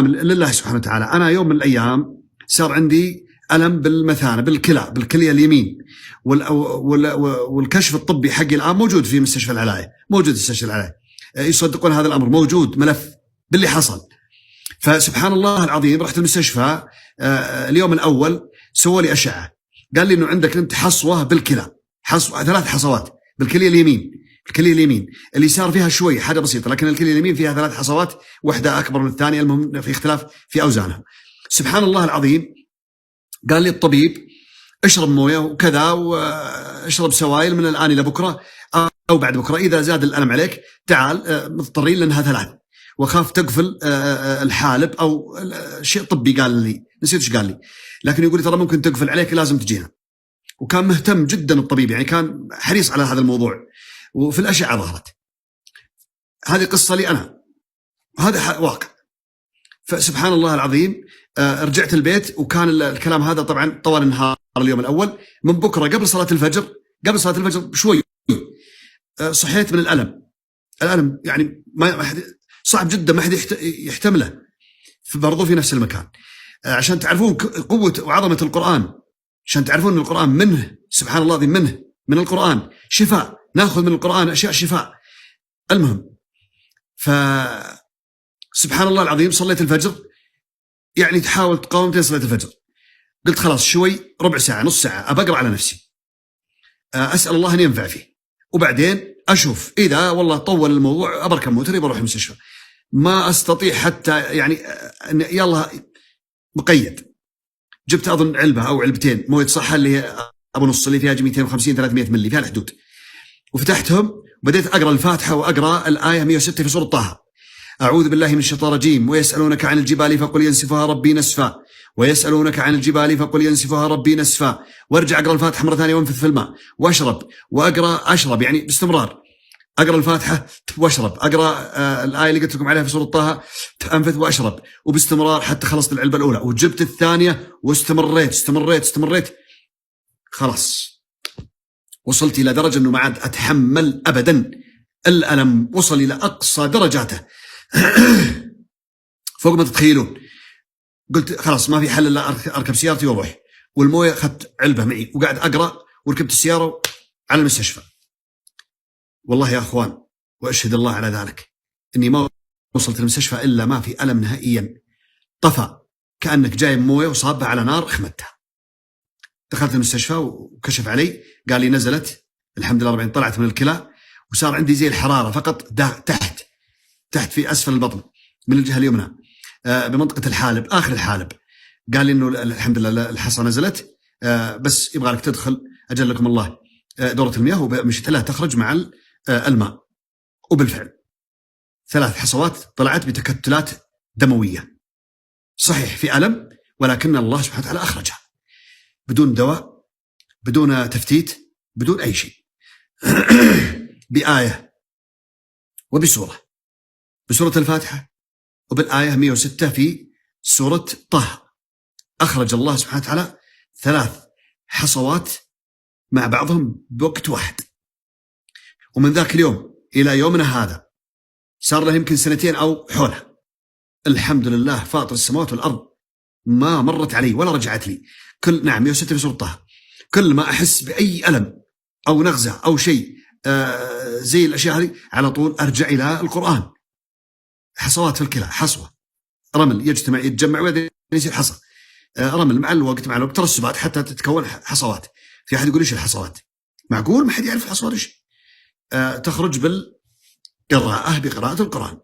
لله سبحانه وتعالى. أنا يوم من الأيام صار عندي ألم بالمثانة، بالكلية اليمين، والكشف الطبي حقي الآن موجود في مستشفى العلاية، موجود في مستشفى العلاية، يصدقون هذا الأمر، موجود ملف باللي حصل. فسبحان الله العظيم رحت المستشفى اليوم الأول، سووا لي أشعة، قال لي إنه عندك أنت حصوة بالكلى، 3 حصوات بالكلية اليمين. الكلية اليمين اليسار فيها شوي حاجة بسيطة، لكن الكلية اليمين فيها 3 حصوات، واحدة أكبر من الثانية، المهم في اختلاف في أوزانها. سبحان الله العظيم. قال لي الطبيب اشرب مويه وكذا، واشرب سوائل من الآن إلى بكرة أو بعد بكرة، إذا زاد الألم عليك تعال، مضطرين لأنها 3، وخاف تقفل الحالب أو شيء طبي قال لي، نسيت ايش قال لي، لكن يقول لي ترى ممكن تقفل عليك، لازم تجينا. وكان مهتم جدا الطبيب، يعني كان حريص على هذا الموضوع، وفي الأشعة ظهرت. هذه قصة لي أنا، هذا واقع. فسبحان الله العظيم رجعت البيت، وكان الكلام هذا طبعا طوال النهار اليوم الأول. من بكرة قبل صلاة الفجر بشوي صحيت من الألم يعني ما صعب جدا، ما حد يحتمله. برضو في نفس المكان، عشان تعرفون قوة وعظمة القرآن، عشان تعرفون أن القرآن منه، سبحان الله منه، من القرآن شفاء، ناخذ من القرآن أشياء شفاء. المهم، فسبحان الله العظيم صليت الفجر، يعني تحاول تقاوم صلاة الفجر، قلت خلاص شوي، ربع ساعة نص ساعة أبقرأ على نفسي، أسأل الله أن ينفع فيه، وبعدين أشوف إذا والله طول الموضوع أبركب موتري بروح المستشفى. ما أستطيع حتى يعني يلا مقيد. جبت أظن علبة أو علبتين موية صحة اللي هي أبو نص، اللي فيها 250-300 ملي، فيها الحدود، وفتحتهم وبديت أقرأ الفاتحة وأقرأ الآية 106 في سورة طه: أعوذ بالله من الشيطان الرجيم، ويسألونك عن الجبال فقل ينسفها ربي نسفا، ويسألونك عن الجبال فقل ينسفها ربي نسفا، وارجع أقرأ الفاتحة مرة ثانية وانفث في الماء وأشرب، أشرب يعني باستمرار، أقرأ الفاتحة وأشرب، أقرأ الآية اللي قلت لكم عليها في سورة طه، أنفث وأشرب، وباستمرار حتى خلصت العلبة الأولى، وجبت الثانية واستمريت. خلاص وصلت إلى درجة أنه ما عاد أتحمل أبدا، الألم وصل إلى أقصى درجاته فوق ما تتخيلون. قلت خلاص ما في حل إلا أركب سيارتي وأروح، والموية أخذت علبة معي وقاعد أقرأ، وركبت السيارة على المستشفى. والله يا أخوان وأشهد الله على ذلك إني ما وصلت المستشفى إلا ما في ألم نهائيا، طفى كأنك جايب موية وصابها على نار أخمدتها. دخلت المستشفى وكشف علي، قال لي نزلت الحمد لله 40، طلعت من الكلى، وصار عندي زي الحرارة فقط تحت في أسفل البطن من الجهة اليمنى بمنطقة الحالب، آخر الحالب. قال لي إنه الحمد لله الحصى نزلت، بس يبغى لك تدخل أجلكم الله دورة المياه، ومشيت لها تخرج مع الماء. وبالفعل 3 حصوات طلعت بتكتلات دموية، صحيح في ألم، ولكن الله سبحانه وتعالى أخرجها بدون دواء، بدون تفتيت، بدون أي شيء بآية وبسورة، بسورة الفاتحة وبالآية 106 في سورة طه، أخرج الله سبحانه وتعالى 3 حصوات مع بعضهم بوقت واحد. ومن ذاك اليوم إلى يومنا هذا صار له يمكن 2 أو حولها، الحمد لله فاطر السماوات والأرض، ما مرت علي ولا رجعت لي. 106 في سورة طه، كل ما أحس بأي ألم أو نغزة أو شيء زي الأشياء هذه، على طول أرجع إلى القرآن. حصوات في الكلى، حصوة رمل يتجمع ويصير حصى، رمل مع الوقت ترسبات حتى تتكون حصوات. في أحد يقول إيش الحصوات؟ معقول ما حد يعرف الحصوات إيش؟ تخرج بالقراءة، بقراءة القرآن.